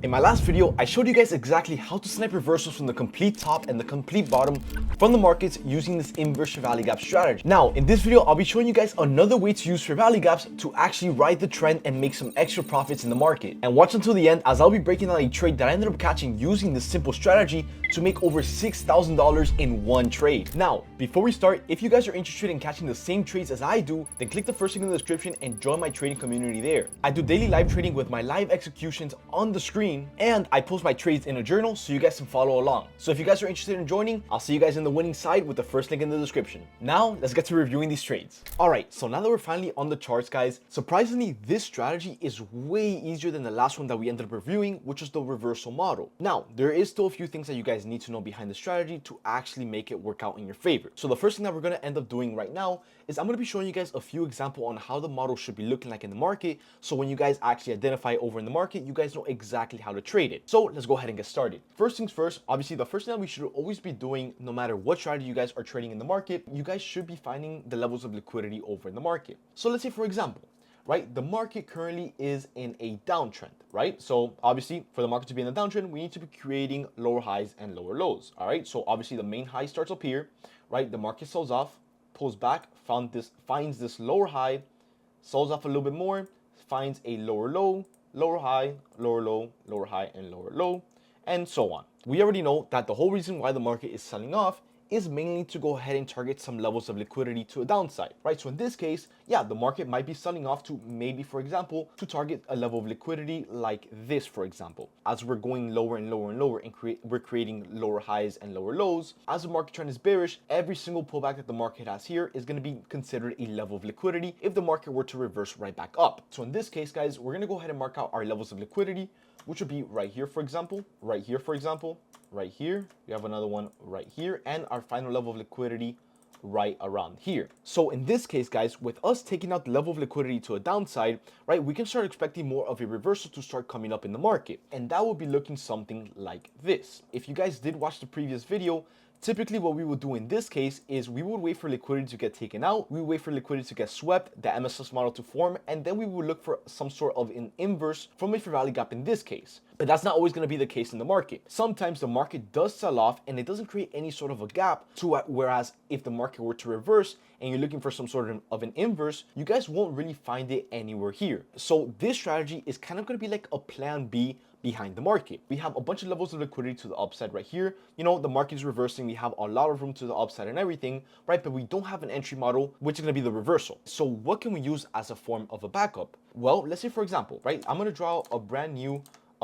In my last video, I showed you guys exactly how to snipe reversals from the complete top and the complete bottom from the markets using this inverse fair value gap strategy. Now, in this video, I'll be showing you guys another way to use fair value gaps to actually ride the trend and make some extra profits in the market. And watch until the end as I'll be breaking down a trade that I ended up catching using this simple strategy to make over $6,000 in one trade. Now, before we start, if you guys are interested in catching the same trades as I do, then click the first link in the description and join my trading community there. I do daily live trading with my live executions on the screen, and I post my trades in a journal so you guys can follow along. So if you guys are interested in joining, I'll see you guys in the winning side with the first link in the description. Now, let's get to reviewing these trades. All right, so now that we're finally on the charts, guys, surprisingly, this strategy is way easier than the last one that we ended up reviewing, which is the reversal model. Now, there is still a few things that you guys need to know behind the strategy to actually make it work out in your favor. So the first thing that we're going to end up doing right now is I'm going to be showing you guys a few examples on how the model should be looking like in the market. So when you guys actually identify over in the market, you guys know exactly how to trade it. So let's go ahead and get started. First things first, obviously the first thing that we should always be doing, no matter what strategy you guys are trading in the market, you guys should be finding the levels of liquidity over in the market. So let's say, for example, right, the market currently is in a downtrend, right? So obviously for the market to be in a downtrend, we need to be creating lower highs and lower lows. All right, so obviously the main high starts up here, right? The market sells off, pulls back, finds this lower high, sells off a little bit more, finds a lower low, lower high, lower low, lower high, and lower low, and so on. We already know that the whole reason why the market is selling off is mainly to go ahead and target some levels of liquidity to a downside, right? So in this case, yeah, the market might be selling off to maybe, for example, to target a level of liquidity like this, for example. As we're going lower and lower and lower and we're creating lower highs and lower lows, as the market trend is bearish, every single pullback that the market has here is going to be considered a level of liquidity if the market were to reverse right back up. So in this case, guys, we're going to go ahead and mark out our levels of liquidity, which would be right here, for example, right here, for example, right here. We have another one right here, and our final level of liquidity right around here. So in this case, guys, with us taking out the level of liquidity to a downside, right, we can start expecting more of a reversal to start coming up in the market, and that will be looking something like this. If you guys did watch the previous video, typically what we would do in this case is we would wait for liquidity to get taken out, we would wait for liquidity to get swept, the MSS model to form, and then we would look for some sort of an inverse from a fair value gap in this case. But that's not always going to be the case in the market. Sometimes the market does sell off and it doesn't create any sort of a gap, whereas if the market were to reverse and you're looking for some sort of an inverse, you guys won't really find it anywhere here. So this strategy is kind of going to be like a plan B behind the market. We have a bunch of levels of liquidity to the upside right here. You know, the market is reversing. We have a lot of room to the upside and everything, right? But we don't have an entry model, which is going to be the reversal. So what can we use as a form of a backup? Well, let's say, for example, right, I'm going to draw a brand new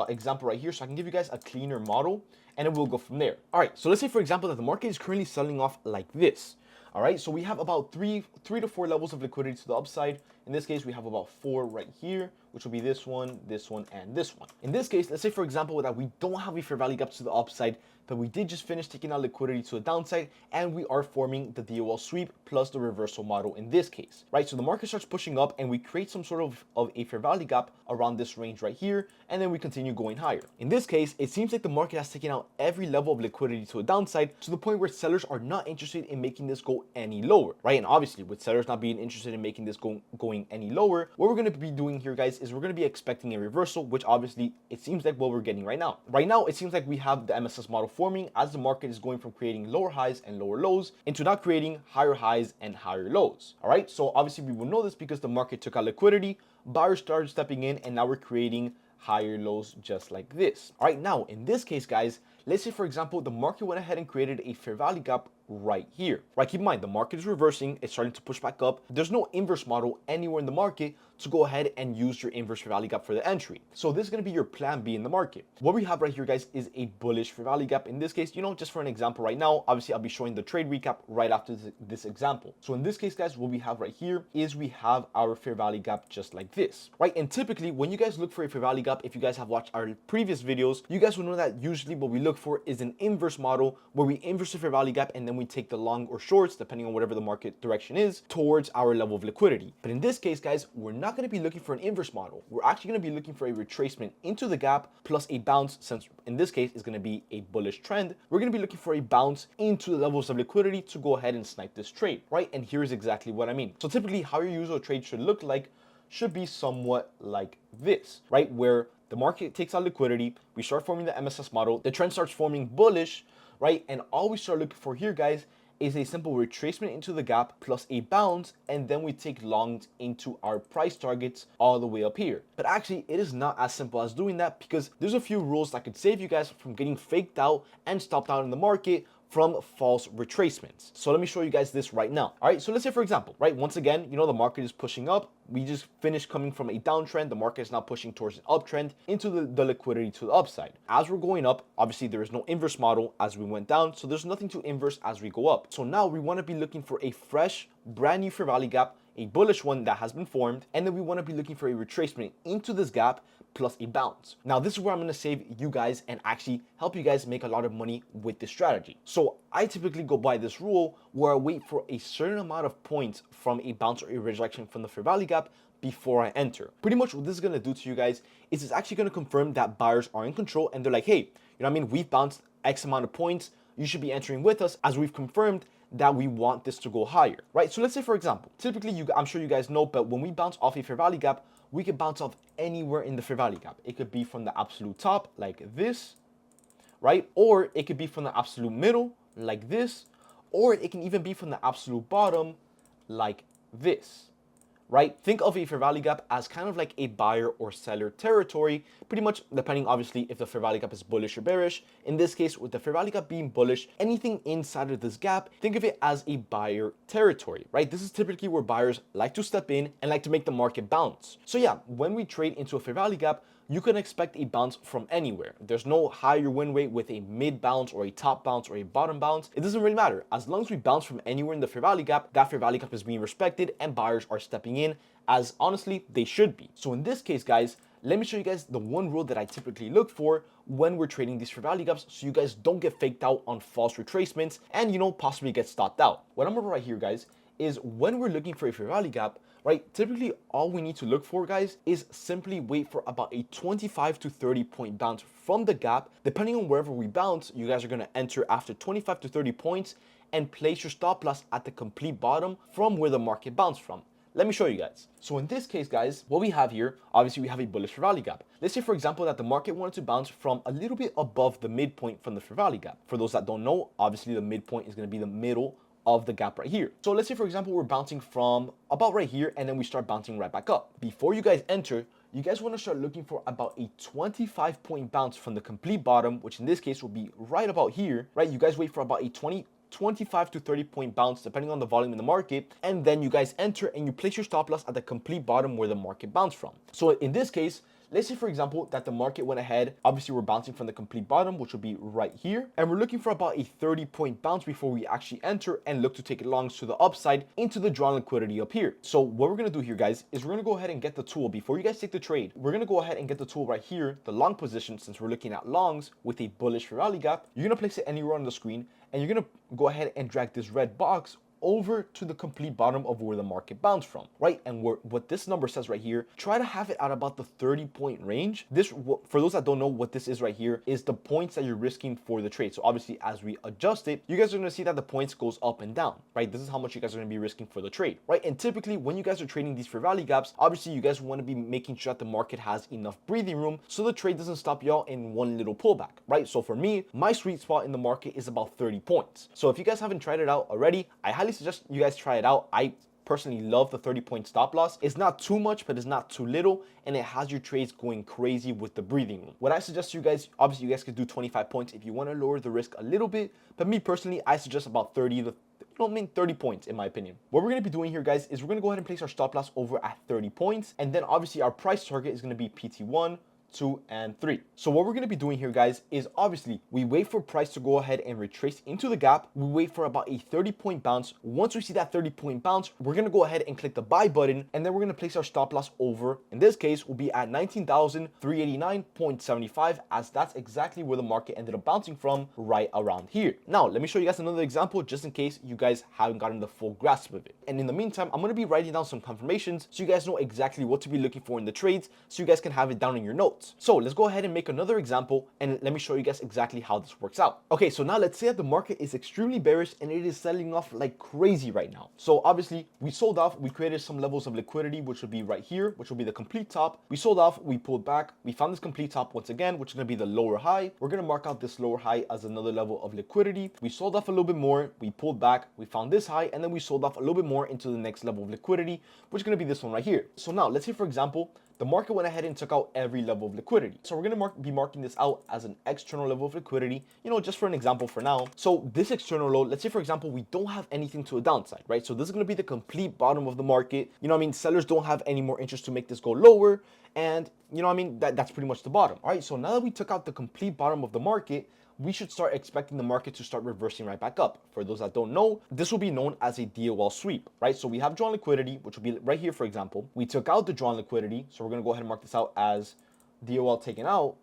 example right here so I can give you guys a cleaner model, and then we'll go from there. All right, so let's say, for example, that the market is currently selling off like this. All right, so we have about three to four levels of liquidity to the upside. In this case, we have about 4 right here, which will be this one, and this one. In this case, let's say, for example, that we don't have a fair value gap to the upside, but we did just finish taking out liquidity to the downside, and we are forming the DOL sweep plus the reversal model in this case, right? So the market starts pushing up and we create some sort of a fair value gap around this range right here, and then we continue going higher. In this case, it seems like the market has taken out every level of liquidity to the downside to the point where sellers are not interested in making this go any lower, right? And obviously with sellers not being interested in making this going any lower, what we're going to be doing here, guys, is we're going to be expecting a reversal, which obviously it seems like what we're getting right now. Right now, it seems like we have the MSS model forming as the market is going from creating lower highs and lower lows into now creating higher highs and higher lows. All right, so obviously we will know this because the market took out liquidity, buyers started stepping in, and now we're creating higher lows just like this. All right, now in this case, guys, let's say, for example, the market went ahead and created a fair value gap right here, right? Keep in mind, the market is reversing, it's starting to push back up. There's no inverse model anywhere in the market to go ahead and use your inverse fair value gap for the entry. So this is going to be your plan B in the market. What we have right here, guys, is a bullish fair value gap. In this case, you know, just for an example right now, obviously I'll be showing the trade recap right after this example. So in this case, guys, what we have right here is we have our fair value gap just like this, right? And typically when you guys look for a fair value gap, if you guys have watched our previous videos, you guys will know that usually what we look for is an inverse model where we inverse the fair value gap and then we take the long or shorts, depending on whatever the market direction is, towards our level of liquidity. But in this case, guys, we're not going to be looking for an inverse model. We're actually going to be looking for a retracement into the gap plus a bounce, since in this case is going to be a bullish trend. We're going to be looking for a bounce into the levels of liquidity to go ahead and snipe this trade, right? And here's exactly what I mean. So typically how your usual trade should look like should be somewhat like this, right? Where the market takes out liquidity, we start forming the MSS model, the trend starts forming bullish, right? And all we start looking for here, guys, is a simple retracement into the gap plus a bounce, and then we take longs into our price targets all the way up here. But actually, it is not as simple as doing that, because there's a few rules that could save you guys from getting faked out and stopped out in the market from false retracements. So let me show you guys this right now. All right, so let's say, for example, right, once again, you know, the market is pushing up. We just finished coming from a downtrend. The market is now pushing towards an uptrend into the liquidity to the upside. As we're going up, obviously there is no inverse model as we went down, so there's nothing to inverse as we go up. So now we want to be looking for a fresh, brand new fair value gap, a bullish one that has been formed, and then we want to be looking for a retracement into this gap plus a bounce. Now this is where I'm going to save you guys and actually help you guys make a lot of money with this strategy. So I typically go by this rule where I wait for a certain amount of points from a bounce or a rejection from the fair value gap before I enter. Pretty much what this is going to do to you guys is it's actually going to confirm that buyers are in control, and they're like, hey, you know what I mean, we've bounced X amount of points, you should be entering with us, as we've confirmed that we want this to go higher, right? So let's say, for example, typically I'm sure you guys know, but when we bounce off a fair value gap, we can bounce off anywhere in the fair value gap. It could be from the absolute top like this, right? Or it could be from the absolute middle like this, or it can even be from the absolute bottom like this, right? Think of a fair value gap as kind of like a buyer or seller territory, pretty much depending obviously if the fair value gap is bullish or bearish. In this case, with the fair value gap being bullish, anything inside of this gap, think of it as a buyer territory, right? This is typically where buyers like to step in and like to make the market bounce. So yeah, when we trade into a fair value gap, you can expect a bounce from anywhere. There's no higher win rate with a mid bounce or a top bounce or a bottom bounce. It doesn't really matter. As long as we bounce from anywhere in the fair value gap, that fair value gap is being respected and buyers are stepping in, as honestly they should be. So in this case, guys, let me show you guys the one rule that I typically look for when we're trading these fair value gaps, so you guys don't get faked out on false retracements and, you know, possibly get stopped out. What I'm gonna write here, guys, is when we're looking for a fair value gap, right, typically all we need to look for, guys, is simply wait for about a 25 to 30 point bounce from the gap. Depending on wherever we bounce, you guys are going to enter after 25 to 30 points and place your stop loss at the complete bottom from where the market bounced from. Let me show you guys. So in this case, guys, what we have here, obviously we have a bullish fair value gap. Let's say, for example, that the market wanted to bounce from a little bit above the midpoint from the fair value gap. For those that don't know, obviously the midpoint is going to be the middle of the gap right here. So let's say, for example, we're bouncing from about right here and then we start bouncing right back up. Before you guys enter, you guys want to start looking for about a 25 point bounce from the complete bottom, which in this case will be right about here, right? You guys wait for about a 25 to 30 point bounce depending on the volume in the market, and then you guys enter and you place your stop loss at the complete bottom where the market bounced from. So in this case, let's say, for example, that the market went ahead. Obviously, we're bouncing from the complete bottom, which will be right here. And we're looking for about a 30 point bounce before we actually enter and look to take it longs to the upside into the drawn liquidity up here. So what we're going to do here, guys, is we're going to go ahead and get the tool. Before you guys take the trade, we're going to go ahead and get the tool right here, the long position, since we're looking at longs with a bullish fair value gap. You're going to place it anywhere on the screen, and you're going to go ahead and drag this red box over to the complete bottom of where the market bounced from, right? And what this number says right here, try to have it at about the 30 point range. This, for those that don't know what this is right here, is the points that you're risking for the trade. So obviously, as we adjust it, you guys are going to see that the points goes up and down, right? This is how much you guys are going to be risking for the trade, right? And typically when you guys are trading these fair value gaps, obviously you guys want to be making sure that the market has enough breathing room so the trade doesn't stop y'all in one little pullback, right? So for me, my sweet spot in the market is about 30 points. So if you guys haven't tried it out already, I highly suggest you guys try it out. I personally love the 30 point stop loss. It's not too much, but it's not too little, and it has your trades going crazy with the breathing room. What I suggest you guys, obviously you guys could do 25 points if you want to lower the risk a little bit, but me personally, I suggest about 30 to 30 points in my opinion. What we're going to be doing here, guys, is we're going to go ahead and place our stop loss over at 30 points, and then obviously our price target is going to be PT1, 2, and 3. So what we're going to be doing here, guys, is obviously we wait for price to go ahead and retrace into the gap. We wait for about a 30 point bounce. Once we see that 30 point bounce, we're going to go ahead and click the buy button, and then we're going to place our stop loss over, in this case, will be at 19,389.75, as that's exactly where the market ended up bouncing from, right around here. Now, let me show you guys another example just in case you guys haven't gotten the full grasp of it. And in the meantime, I'm going to be writing down some confirmations so you guys know exactly what to be looking for in the trades, so you guys can have it down in your notes. results. So let's go ahead and make another example and let me show you guys exactly how this works out. Okay, so now let's say that the market is extremely bearish and it is selling off like crazy right now. So obviously we sold off, we created some levels of liquidity, which would be right here, which will be the complete top. We sold off, we pulled back, we found this complete top once again, which is going to be the lower high. We're going to mark out this lower high as another level of liquidity. We sold off a little bit more, we pulled back, we found this high, and then we sold off a little bit more into the next level of liquidity, which is going to be this one right here. So now let's say, for example, the market went ahead and took out every level of liquidity. So we're going to be marking this out as an external level of liquidity, just for an example for now. So this external low, let's say, for example, we don't have anything to a downside, right? So this is going to be the complete bottom of the market. Sellers don't have any more interest to make this go lower. And that's pretty much the bottom. All right, so now that we took out the complete bottom of the market, we should start expecting the market to start reversing right back up. For those that don't know, this will be known as a DOL sweep, right? So we have drawn liquidity, which will be right here, for example. We took out the drawn liquidity, so we're going to go ahead and mark this out as DOL taken out.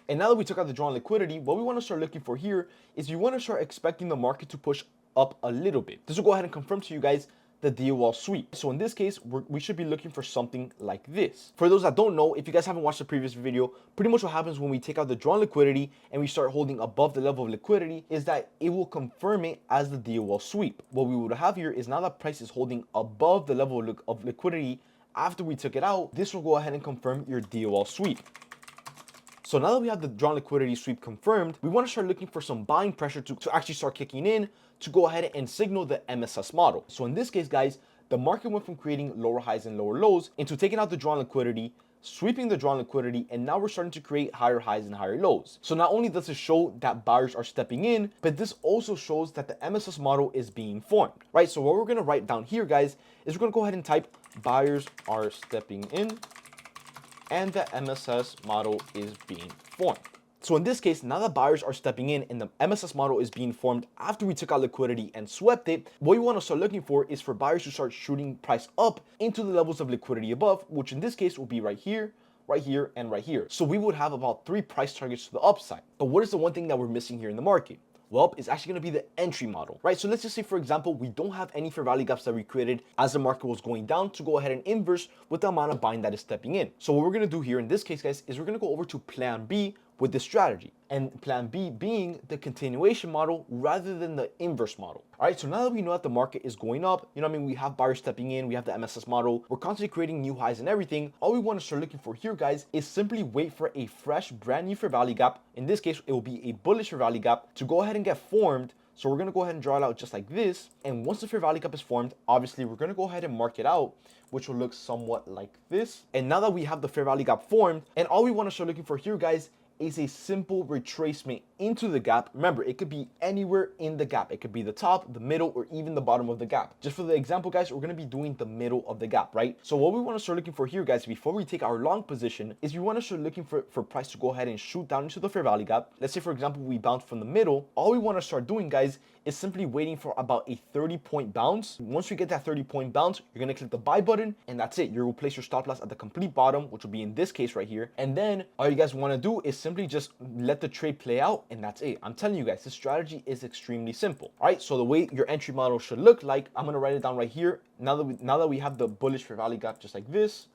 And now that we took out the drawn liquidity, what we want to start looking for here is you want to start expecting the market to push up a little bit. This will go ahead and confirm to you guys the DOL sweep. So in this case, we should be looking for something like this. For those that don't know, if you guys haven't watched the previous video, pretty much what happens when we take out the drawn liquidity and we start holding above the level of liquidity is that it will confirm it as the DOL sweep. What we would have here is now that price is holding above the level of liquidity after we took it out, this will go ahead and confirm your DOL sweep. So now that we have the drawn liquidity sweep confirmed, we want to start looking for some buying pressure to actually start kicking in to go ahead and signal the MSS model. So in this case, guys, the market went from creating lower highs and lower lows into taking out the drawn liquidity, sweeping the drawn liquidity, and now we're starting to create higher highs and higher lows. So not only does this show that buyers are stepping in, but this also shows that the MSS model is being formed, right? So what we're going to write down here, guys, is we're going to go ahead and type buyers are stepping in and the MSS model is being formed. So in this case, now that buyers are stepping in and the MSS model is being formed after we took out liquidity and swept it, what we want to start looking for is for buyers to start shooting price up into the levels of liquidity above, which in this case will be right here, and right here. So we would have about 3 price targets to the upside. But what is the one thing that we're missing here in the market? Well, it's actually going to be the entry model, right? So let's just say, for example, we don't have any fair value gaps that we created as the market was going down to go ahead and inverse with the amount of buying that is stepping in. So what we're going to do here in this case, guys, is we're going to go over to plan B with this strategy, and plan B being the continuation model rather than the inverse model. All right, so now that we know that the market is going up, we have buyers stepping in, we have the MSS model, we're constantly creating new highs and everything. All we want to start looking for here, guys, is simply wait for a fresh, brand new fair value gap. In this case, it will be a bullish fair value gap to go ahead and get formed. So we're going to go ahead and draw it out just like this. And once the fair value gap is formed, obviously we're going to go ahead and mark it out, which will look somewhat like this. And now that we have the fair value gap formed, and all we want to start looking for here, guys, is a simple retracement into the gap. Remember, it could be anywhere in the gap. It could be the top, the middle, or even the bottom of the gap. Just for the example, guys, we're going to be doing the middle of the gap, right? So what we want to start looking for here, guys, before we take our long position, is we want to start looking for price to go ahead and shoot down into the fair value gap. Let's say, for example, we bounce from the middle. All we want to start doing, guys, is simply waiting for about a 30-point bounce. Once we get that 30-point bounce, you're going to click the buy button, and that's it. You will place your stop loss at the complete bottom, which will be in this case right here. And then all you guys want to do is simply just let the trade play out, and that's it. I'm telling you guys, this strategy is extremely simple. All right, so the way your entry model should look like, I'm going to write it down right here. Now that we have the bullish fair value gap just like this,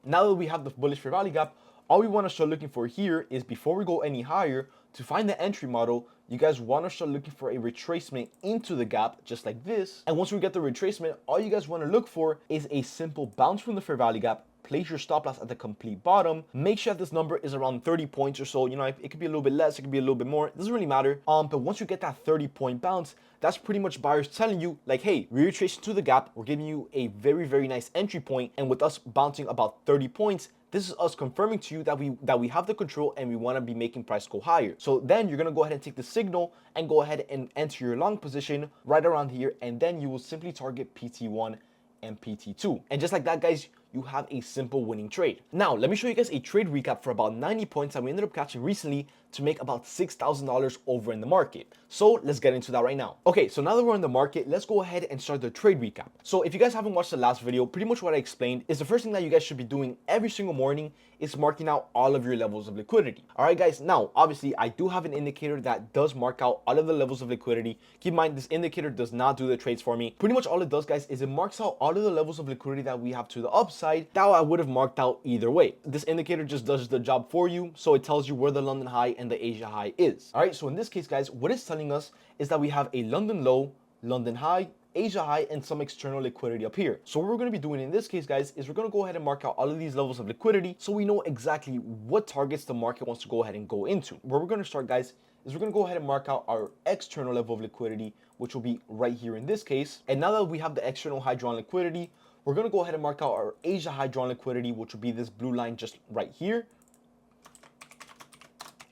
now that we have the bullish fair value gap, all we want to start looking for here is, before we go any higher, to find the entry model, you guys want to start looking for a retracement into the gap just like this. And once we get the retracement, all you guys want to look for is a simple bounce from the fair value gap. Place your stop loss at the complete bottom. Make sure that this number is around 30 points or so. It could be a little bit less, it could be a little bit more. It doesn't really matter. But once you get that 30-point bounce, that's pretty much buyers telling you, like, hey, we retraced to the gap. We're giving you a very, very nice entry point. And with us bouncing about 30 points, this is us confirming to you that we have the control and we want to be making price go higher. So then you're going to go ahead and take the signal and go ahead and enter your long position right around here. And then you will simply target PT1 and PT2. And just like that, guys, you have a simple winning trade. Now, let me show you guys a trade recap for about 90 points that we ended up catching recently to make about $6,000 over in the market. So let's get into that right now. Okay, so now that we're in the market, let's go ahead and start the trade recap. So if you guys haven't watched the last video, pretty much what I explained is the first thing that you guys should be doing every single morning is marking out all of your levels of liquidity. All right, guys, now, obviously, I do have an indicator that does mark out all of the levels of liquidity. Keep in mind, this indicator does not do the trades for me. Pretty much all it does, guys, is it marks out all of the levels of liquidity that we have to the upside. upside, that I would have marked out either way. This indicator just does the job for you, so it tells you where the London high and the Asia high is. All right, so in this case, guys, what it's telling us is that we have a London low, London high, Asia high, and some external liquidity up here. So what we're going to be doing in this case, guys, is we're going to go ahead and mark out all of these levels of liquidity so we know exactly what targets the market wants to go ahead and go into. Where we're going to start, guys, is we're going to go ahead and mark out our external level of liquidity, which will be right here in this case. And now that we have the external high drawn liquidity, we're going to go ahead and mark out our Asia high drawn liquidity, which will be this blue line just right here.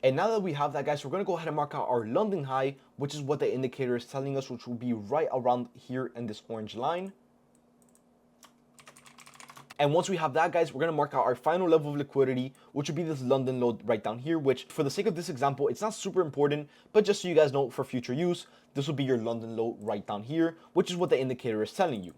And now that we have that, guys, we're going to go ahead and mark out our London high, which is what the indicator is telling us, which will be right around here in this orange line. And once we have that, guys, we're going to mark out our final level of liquidity, which would be this London low right down here, which for the sake of this example, it's not super important, but just so you guys know for future use, this will be your London low right down here, which is what the indicator is telling you.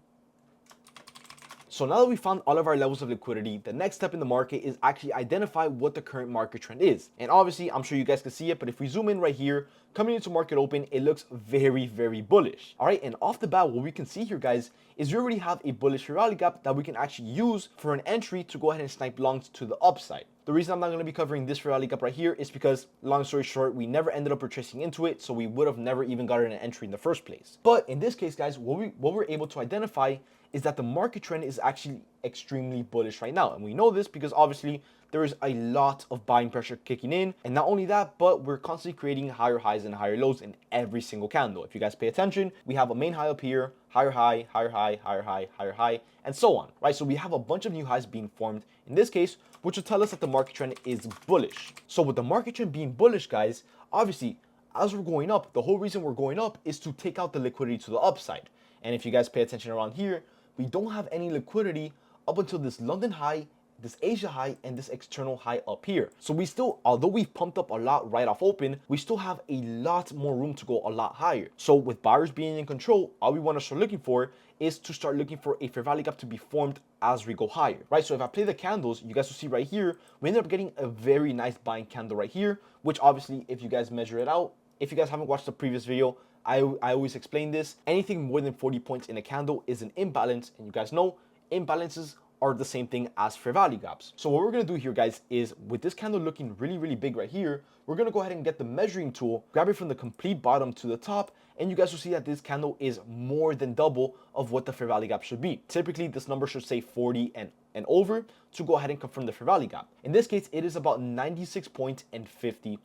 So now that we found all of our levels of liquidity, the next step in the market is actually identify what the current market trend is. And obviously, I'm sure you guys can see it, but if we zoom in right here, coming into market open, it looks very, very bullish. All right, and off the bat, what we can see here, guys, is we already have a bullish rally gap that we can actually use for an entry to go ahead and snipe longs to the upside. The reason I'm not going to be covering this rally gap right here is because, long story short, we never ended up retracing into it, so we would have never even gotten an entry in the first place. But in this case, guys, what we're able to identify is that the market trend is actually extremely bullish right now. And we know this because obviously there is a lot of buying pressure kicking in. And not only that, but we're constantly creating higher highs and higher lows in every single candle. If you guys pay attention, we have a main high up here, higher high, higher high, higher high, higher high, and so on, right? So we have a bunch of new highs being formed in this case, which will tell us that the market trend is bullish. So with the market trend being bullish, guys, obviously, as we're going up, the whole reason we're going up is to take out the liquidity to the upside. And if you guys pay attention around here, we don't have any liquidity up until this London high, this Asia high, and this external high up here. So we still, although we've pumped up a lot right off open, we still have a lot more room to go a lot higher. So with buyers being in control, all we want to start looking for is to start looking for a fair value gap to be formed as we go higher, right? So if I play the candles, you guys will see right here, we ended up getting a very nice buying candle right here, which obviously, if you guys measure it out, if you guys haven't watched the previous video, I always explain this. Anything more than 40 points in a candle is an imbalance, and you guys know imbalances are the same thing as fair value gaps. So what we're gonna do here, guys, is with this candle looking really, really big right here, we're gonna go ahead and get the measuring tool, grab it from the complete bottom to the top, and you guys will see that this candle is more than double of what the fair value gap should be. Typically, this number should say 40 and over to go ahead and confirm the fair value gap. In this case, it is about 96 points and 50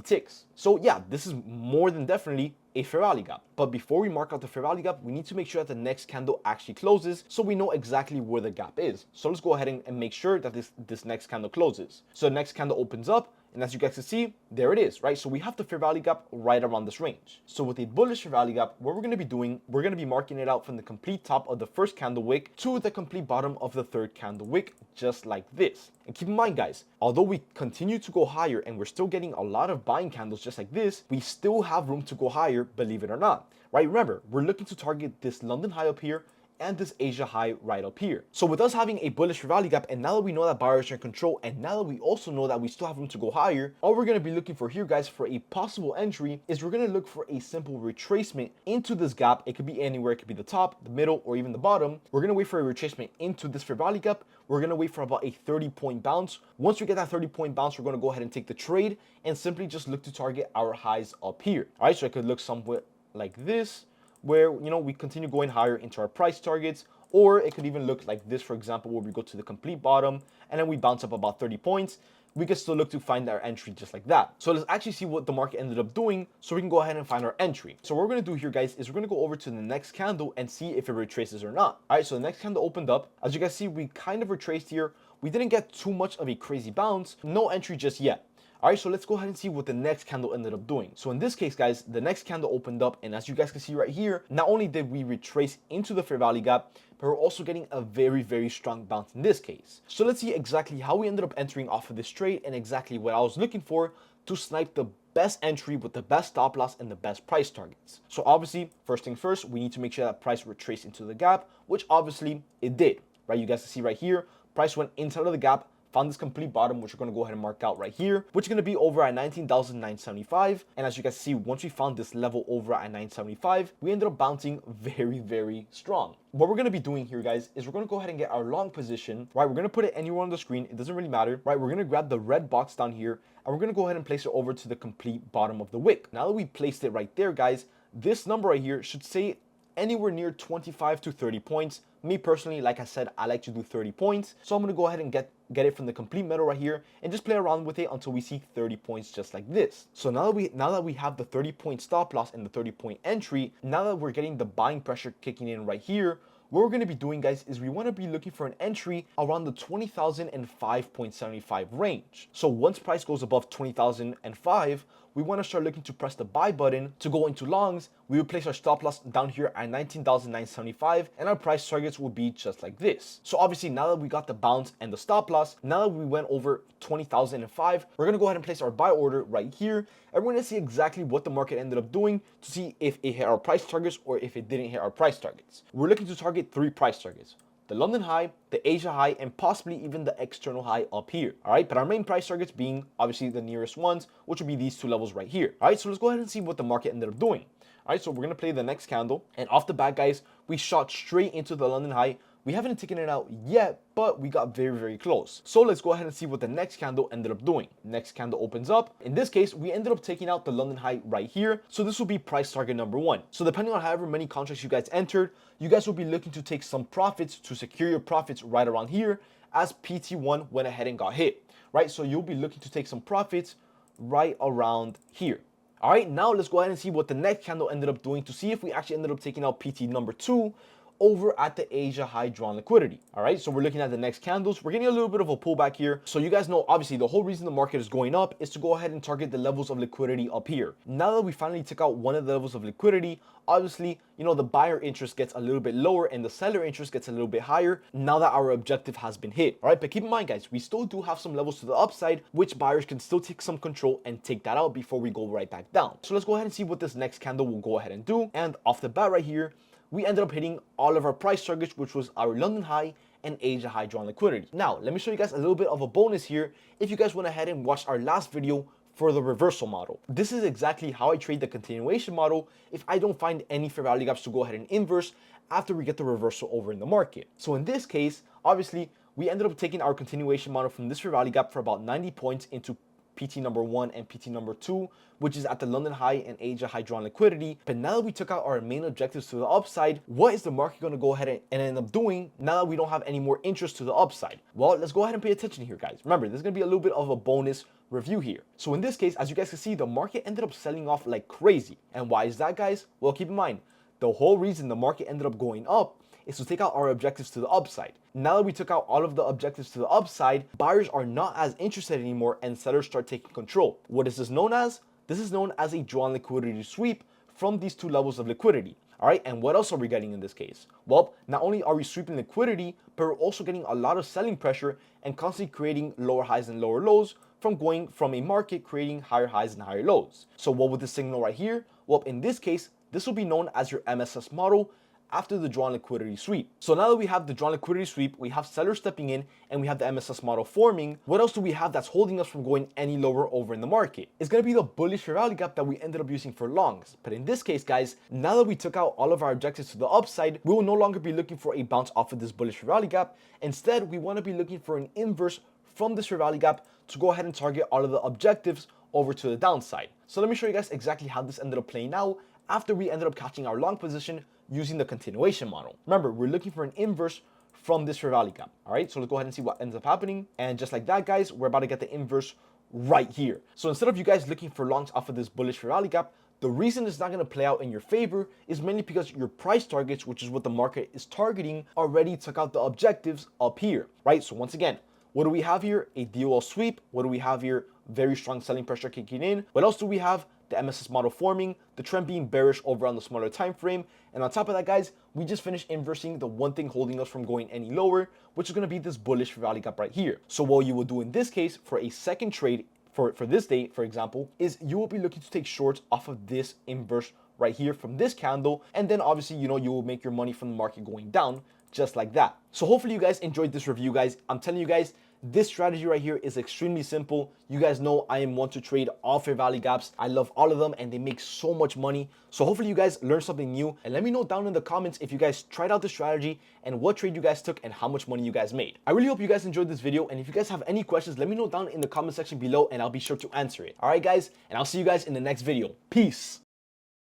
ticks. So yeah, this is more than definitely a fair value gap. But before we mark out the fair value gap, we need to make sure that the next candle actually closes so we know exactly where the gap is. So let's go ahead and make sure that this next candle closes. So the next candle opens up, and as you guys can see, there it is, right? So we have the fair value gap right around this range. So with a bullish fair value gap, what we're going to be doing, we're going to be marking it out from the complete top of the first candle wick to the complete bottom of the third candle wick, just like this. And keep in mind, guys, although we continue to go higher and we're still getting a lot of buying candles just like this, we still have room to go higher, believe it or not, right? Remember, we're looking to target this London high up here and this Asia high right up here. So with us having a bullish fair value gap, and now that we know that buyers are in control, and now that we also know that we still have room to go higher, all we're going to be looking for here, guys, for a possible entry is we're going to look for a simple retracement into this gap. It could be anywhere. It could be the top, the middle, or even the bottom. We're going to wait for a retracement into this fair value gap. We're going to wait for about a 30-point bounce. Once we get that 30-point bounce, we're going to go ahead and take the trade and simply just look to target our highs up here. All right, so it could look somewhat like this, where, you know, we continue going higher into our price targets, or it could even look like this, for example, where we go to the complete bottom and then we bounce up about 30 points. We can still look to find our entry just like that. So let's actually see what the market ended up doing so we can go ahead and find our entry. So what we're going to do here, guys, is we're going to go over to the next candle and see if it retraces or not. All right, so the next candle opened up. As you guys see, we kind of retraced here. We didn't get too much of a crazy bounce. No entry just yet. All right, so let's go ahead and see what the next candle ended up doing. So in this case, guys, the next candle opened up, and as you guys can see right here, not only did we retrace into the fair value gap, but we're also getting a very, very strong bounce in this case. So let's see exactly how we ended up entering off of this trade and exactly what I was looking for to snipe the best entry with the best stop loss and the best price targets. So obviously, first thing first, we need to make sure that price retraced into the gap, which obviously it did, right? You guys can see right here, price went inside of the gap, found this complete bottom, which we're going to go ahead and mark out right here, which is going to be over at 19,975. And as you guys see, once we found this level over at 975, we ended up bouncing very, very strong. What we're going to be doing here, guys, is we're going to go ahead and get our long position, right? We're going to put it anywhere on the screen. It doesn't really matter, right? We're going to grab the red box down here, and we're going to go ahead and place it over to the complete bottom of the wick. Now that we placed it right there, guys, this number right here should say anywhere near 25 to 30 points. Me personally, like I said, I like to do 30 points. So I'm going to go ahead and get it from the complete middle right here and just play around with it until we see 30 points just like this. So now that we have the 30-point stop loss and the 30-point entry, now that we're getting the buying pressure kicking in right here, what we're going to be doing, guys, is we want to be looking for an entry around the 20,005.75 range. So once price goes above 20,005, we want to start looking to press the buy button to go into longs. We would place our stop loss down here at 19,975, and our price targets will be just like this. So obviously, now that we got the bounce and the stop loss, now that we went over 20,005, we're going to go ahead and place our buy order right here, and we're going to see exactly what the market ended up doing to see if it hit our price targets or if it didn't hit our price targets. We're looking to target 3 price targets: the London high, the Asia high, and possibly even the external high up here. All right, but our main price targets being obviously the nearest ones, which would be these 2 levels right here. All right, so let's go ahead and see what the market ended up doing. All right, so we're gonna play the next candle, and off the bat, guys, we shot straight into the London high. We haven't taken it out yet, but we got very, very close. So let's go ahead and see what the next candle ended up doing. Next candle opens up. In this case, we ended up taking out the London high right here. So this will be price target number 1. So depending on however many contracts you guys entered, you guys will be looking to take some profits to secure your profits right around here as PT1 went ahead and got hit, right? So you'll be looking to take some profits right around here. All right, now let's go ahead and see what the next candle ended up doing to see if we actually ended up taking out PT number 2 over at the Asia high drawn liquidity. All right, so we're looking at the next candles. We're getting a little bit of a pullback here. So you guys know, obviously, the whole reason the market is going up is to go ahead and target the levels of liquidity up here. Now that we finally took out one of the levels of liquidity, obviously, you know, the buyer interest gets a little bit lower and the seller interest gets a little bit higher now that our objective has been hit. All right, but keep in mind, guys, we still do have some levels to the upside, which buyers can still take some control and take that out before we go right back down. So let's go ahead and see what this next candle will go ahead and do. And off the bat right here, we ended up hitting all of our price targets, which was our London high and Asia high drawn liquidity. Now, let me show you guys a little bit of a bonus here. If you guys went ahead and watched our last video for the reversal model, this is exactly how I trade the continuation model if I don't find any fair value gaps to go ahead and inverse after we get the reversal over in the market. So in this case, obviously, we ended up taking our continuation model from this fair value gap for about 90 points into PT number 1 and PT number 2, which is at the London high and Asia high drawn liquidity. But now that we took out our main objectives to the upside, what is the market going to go ahead and end up doing now that we don't have any more interest to the upside? Well, let's go ahead and pay attention here, guys. Remember, there's going to be a little bit of a bonus review here. So in this case, as you guys can see, the market ended up selling off like crazy. And why is that, guys? Well, keep in mind, the whole reason the market ended up going up is to take out our objectives to the upside. Now that we took out all of the objectives to the upside, buyers are not as interested anymore and sellers start taking control. What is this known as? This is known as a drawn liquidity sweep from these 2 levels of liquidity. All right, and what else are we getting in this case? Well, not only are we sweeping liquidity, but we're also getting a lot of selling pressure and constantly creating lower highs and lower lows from going from a market creating higher highs and higher lows. So what would this signal right here? Well, in this case, this will be known as your MSS model after the drawn liquidity sweep. So now that we have the drawn liquidity sweep, we have sellers stepping in, and we have the MSS model forming, what else do we have that's holding us from going any lower over in the market? It's going to be the bullish fair value gap that we ended up using for longs. But in this case, guys, now that we took out all of our objectives to the upside, we will no longer be looking for a bounce off of this bullish fair value gap. Instead, we want to be looking for an inverse from this fair value gap to go ahead and target all of the objectives over to the downside. So let me show you guys exactly how this ended up playing out after we ended up catching our long position using the continuation model. Remember, we're looking for an inverse from this fair value gap. All right, so let's go ahead and see what ends up happening. And just like that, guys, we're about to get the inverse right here. So instead of you guys looking for longs off of this bullish fair value gap, the reason it's not going to play out in your favor is mainly because your price targets, which is what the market is targeting, already took out the objectives up here, right? So once again, what do we have here? A DOL sweep. What do we have here? Very strong selling pressure kicking in. What else do we have? The MSS model forming, the trend being bearish over on the smaller time frame. And on top of that, guys, we just finished inversing the one thing holding us from going any lower, which is going to be this bullish value gap right here. So what you will do in this case for a second trade for this day, for example, is you will be looking to take shorts off of this inverse right here from this candle. And then obviously, you know, you will make your money from the market going down just like that. So hopefully you guys enjoyed this review, guys. I'm telling you guys, This strategy right here is extremely simple. You guys know I am one to trade all fair value gaps. I love all of them and they make so much money. So hopefully you guys learned something new, and let me know down in the comments if you guys tried out the strategy and what trade you guys took and how much money you guys made. I really hope you guys enjoyed this video, and if you guys have any questions, let me know down in the comment section below and I'll be sure to answer it. All right guys, and I'll see you guys in the next video. Peace.